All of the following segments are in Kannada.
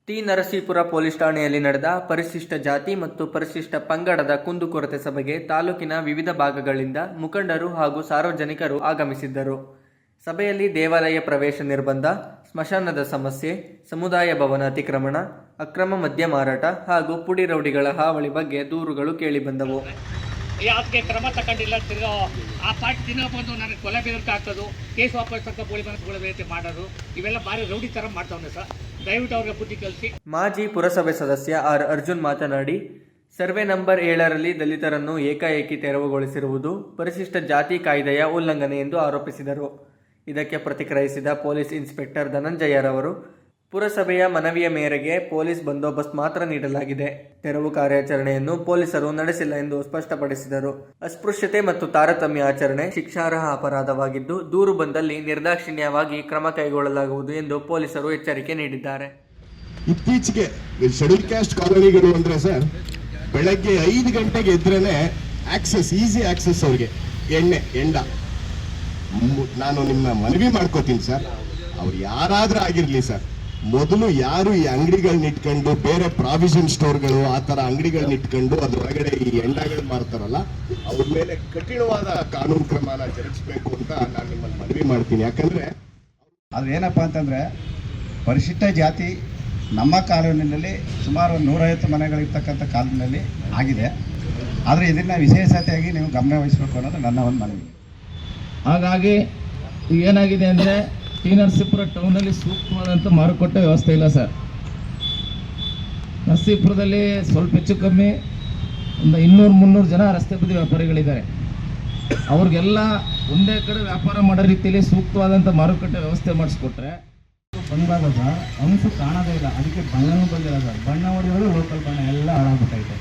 ಟಿ. ನರಸೀಪುರ ಪೊಲೀಸ್ ಠಾಣೆಯಲ್ಲಿ ನಡೆದ ಪರಿಶಿಷ್ಟ ಜಾತಿ ಮತ್ತು ಪರಿಶಿಷ್ಟ ಪಂಗಡದ ಕುಂದುಕೊರತೆ ಸಭೆಗೆ ತಾಲೂಕಿನ ವಿವಿಧ ಭಾಗಗಳಿಂದ ಮುಖಂಡರು ಹಾಗೂ ಸಾರ್ವಜನಿಕರು ಆಗಮಿಸಿದ್ದರು. ಸಭೆಯಲ್ಲಿ ದೇವಾಲಯ ಪ್ರವೇಶ ನಿರ್ಬಂಧ, ಸ್ಮಶಾನದ ಸಮಸ್ಯೆ, ಸಮುದಾಯ ಭವನ ಅತಿಕ್ರಮಣ, ಅಕ್ರಮ ಮದ್ಯ ಮಾರಾಟ ಹಾಗೂ ಪುಡಿ ರೌಡಿಗಳ ಹಾವಳಿ ಬಗ್ಗೆ ದೂರುಗಳು ಕೇಳಿಬಂದವು. ಅದಕ್ಕೆ ಕ್ರಮ ತಗೊಂಡಿಲ್ಲ. ತಿರ್ಗಾ ಆ ಪಾರ್ಟಿ ದಿನ ಬಂದು ನನಗೆ ಕೊಲೆ ಬೆದರಿಕೆ ಹಾಕೋದು, ಕೇಸ್ ವಾಪಸ್ ತಕ್ಕ ಗೋಳಿ ಮನಸ್ಸುಗಳ ಮಾಡೋದು, ಇವೆಲ್ಲ ಭಾರಿ ರೌಡಿ ಥರ ಮಾಡ್ತಾವನೆ ಸರ್. ದಯವಿಟ್ಟು ಅವ್ರಿಗೆ ಬುದ್ಧಿ ಕಲಿಸಿ. ಮಾಜಿ ಪುರಸಭೆ ಸದಸ್ಯ ಆರ್. ಅರ್ಜುನ್ ಮಾತನಾಡಿ, ಸರ್ವೆ ನಂಬರ್ 7ರಲ್ಲಿ ದಲಿತರನ್ನು ಏಕಾಏಕಿ ತೆರವುಗೊಳಿಸಿರುವುದು ಪರಿಶಿಷ್ಟ ಜಾತಿ ಕಾಯ್ದೆಯ ಉಲ್ಲಂಘನೆ ಎಂದು ಆರೋಪಿಸಿದರು. ಇದಕ್ಕೆ ಪ್ರತಿಕ್ರಿಯಿಸಿದ ಪೊಲೀಸ್ ಇನ್ಸ್ಪೆಕ್ಟರ್ ಧನಂಜಯರವರು, ಪುರಸಭೆಯ ಮನವಿಯ ಮೇರೆಗೆ ಪೊಲೀಸ್ ಬಂದೋಬಸ್ತ್ ಮಾತ್ರ ನೀಡಲಾಗಿದೆ. ತೆರವು ಕಾರ್ಯಾಚರಣೆಯನ್ನು ಪೊಲೀಸರು ನಡೆಸಿಲ್ಲ ಎಂದು ಸ್ಪಷ್ಟಪಡಿಸಿದರು. ಅಸ್ಪೃಶ್ಯತೆ ಮತ್ತು ತಾರತಮ್ಯ ಆಚರಣೆ ಶಿಕ್ಷಾರ್ಹ ಅಪರಾಧವಾಗಿದ್ದು, ದೂರು ಬಂದಲ್ಲಿ ನಿರ್ದಾಕ್ಷಿಣ್ಯವಾಗಿ ಕ್ರಮ ಕೈಗೊಳ್ಳಲಾಗುವುದು ಎಂದು ಪೊಲೀಸರು ಎಚ್ಚರಿಕೆ ನೀಡಿದ್ದಾರೆ. ಇತ್ತೀಚೆಗೆ ಶೆಡ್ಯೂಲ್ ಕ್ಯಾಸ್ಟ್ ಕಾಲೋನಿಗಳು ಅಂದ್ರೆ ಸರ್, ಬೆಳಗ್ಗೆ 5 ಗಂಟೆಗೆ ಎದ್ರೇನೆ ಆಕ್ಸೆಸ್, ಈಸಿ ಆಕ್ಸೆಸ್ ಅವ್ರಿಗೆ ಎಂಡ. ನಾನು ನಿಮ್ಮ ಮನವಿ ಮಾಡ್ಕೋತೀನಿ ಸರ್, ಅವ್ರು ಯಾರಾದ್ರೂ ಆಗಿರ್ಲಿ ಸರ್, ಮೊದಲು ಯಾರು ಈ ಅಂಗಡಿಗಳನ್ನ ಇಟ್ಕೊಂಡು, ಬೇರೆ ಪ್ರಾವಿಷನ್ ಸ್ಟೋರ್ಗಳು ಆ ತರ ಅಂಗಡಿಗಳನ್ನ ಇಟ್ಕೊಂಡು ಅದ್ರೊಳಗಡೆ ಈ ಎಂಡಗಳು ಮಾರ್ತಾರಲ್ಲ, ಅವ್ರ ಮೇಲೆ ಕಠಿಣವಾದ ಕಾನೂನು ಕ್ರಮನ ಜರುಗಿಸ್ಬೇಕು ಅಂತ ನಾನು ನಿಮ್ಮಲ್ಲಿ ಮನವಿ ಮಾಡ್ತೀನಿ. ಯಾಕಂದ್ರೆ ಅದು ಏನಪ್ಪಾ ಅಂತಂದ್ರೆ, ಪರಿಶಿಷ್ಟ ಜಾತಿ ನಮ್ಮ ಕಾನೂನಿನಲ್ಲಿ ಸುಮಾರು 150 ಮನೆಗಳಿರ್ತಕ್ಕಂಥ ಕಾನೂನಿನಲ್ಲಿ ಆಗಿದೆ. ಆದರೆ ಇದನ್ನ ವಿಶೇಷತೆಯಾಗಿ ನೀವು ಗಮನ ವಹಿಸಬೇಕು ಅನ್ನೋದು ನನ್ನ ಒಂದು ಮನವಿ. ಹಾಗಾಗಿ ಏನಾಗಿದೆ ಅಂದರೆ, ಟಿ. ನರಸೀಪುರ ಟೌನಲ್ಲಿ ಸೂಕ್ತವಾದಂಥ ಮಾರುಕಟ್ಟೆ ವ್ಯವಸ್ಥೆ ಇಲ್ಲ ಸರ್. ನರಸೀಪುರದಲ್ಲಿ ಸ್ವಲ್ಪ ಹೆಚ್ಚು ಕಮ್ಮಿ ಒಂದು 200-300 ಜನ ರಸ್ತೆ ಬದಿ ವ್ಯಾಪಾರಿಗಳಿದ್ದಾರೆ. ಅವ್ರಿಗೆಲ್ಲ ಒಂದೇ ಕಡೆ ವ್ಯಾಪಾರ ಮಾಡೋ ರೀತಿಯಲ್ಲಿ ಸೂಕ್ತವಾದಂಥ ಮಾರುಕಟ್ಟೆ ವ್ಯವಸ್ಥೆ ಮಾಡಿಸ್ಕೊಟ್ರೆ ಬಂದಾಗ ಸರ್ ಅನ್ಸು ಕಾಣೋದೇ ಇಲ್ಲ. ಅದಕ್ಕೆ ಬಣ್ಣನೂ ಬಂದಿಲ್ಲ ಸರ್. ಬಣ್ಣ ಹೊಡೆಯೋದು ಲೋಕಲ್ ಬಣ್ಣ ಎಲ್ಲ ಹಾಳಾಗ್ಬಿಟ್ಟೈತೆ.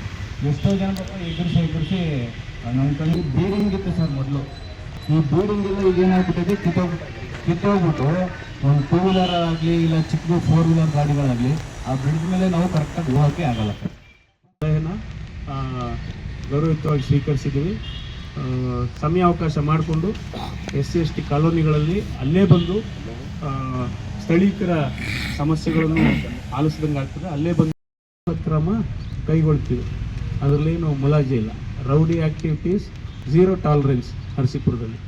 ಎಷ್ಟೋ ಜನ ಪಾಪ ಎದುರಿಸಿ ನಮ್ಮ ಕಡೆ ಬೀಡಿಂಗ್ ಇತ್ತು ಸರ್ ಮೊದಲು. ಈ ಬೀಡಿಂಗ್ ಎಲ್ಲ ಈಗ ಏನಾಗ್ಬಿಟ್ಟೈತೆ, ಕಿತ್ತೋಗ್ಬಿಟ್ಟು ಒಂದು 2 ವೀಲರ್ ಆಗಲಿ ಇಲ್ಲ ಚಿಕ್ಕ 4 ವೀಲರ್ ಗಾಡಿಗಳಾಗಲಿ ಆ ಬ್ರಿಡ್ಜ್ ಮೇಲೆ ನಾವು ಕರೆಕ್ಟಾಗಿ ಹೋಗೋಕ್ಕೆ ಆಗಲ್ಲ ಸರ್. ಸಲಹೆನ ಗೌರವಯುತವಾಗಿ ಸ್ವೀಕರಿಸಿದ್ದೀವಿ. ಸಮಯಾವಕಾಶ ಮಾಡಿಕೊಂಡು SC/ST ಕಾಲೋನಿಗಳಲ್ಲಿ ಅಲ್ಲೇ ಬಂದು ಸ್ಥಳೀಕರ ಸಮಸ್ಯೆಗಳನ್ನು ಆಲಿಸಿದಂಗೆ ಆಗ್ತದೆ. ಅಲ್ಲೇ ಬಂದು ಕ್ರಮ ಕೈಗೊಳ್ತೀವಿ. ಅದರಲ್ಲಿ ನಾವು ಮುಲಾಜಿ ಇಲ್ಲ. Rowdy activities 0 tolerance ನರಸೀಪುರದಲ್ಲಿ.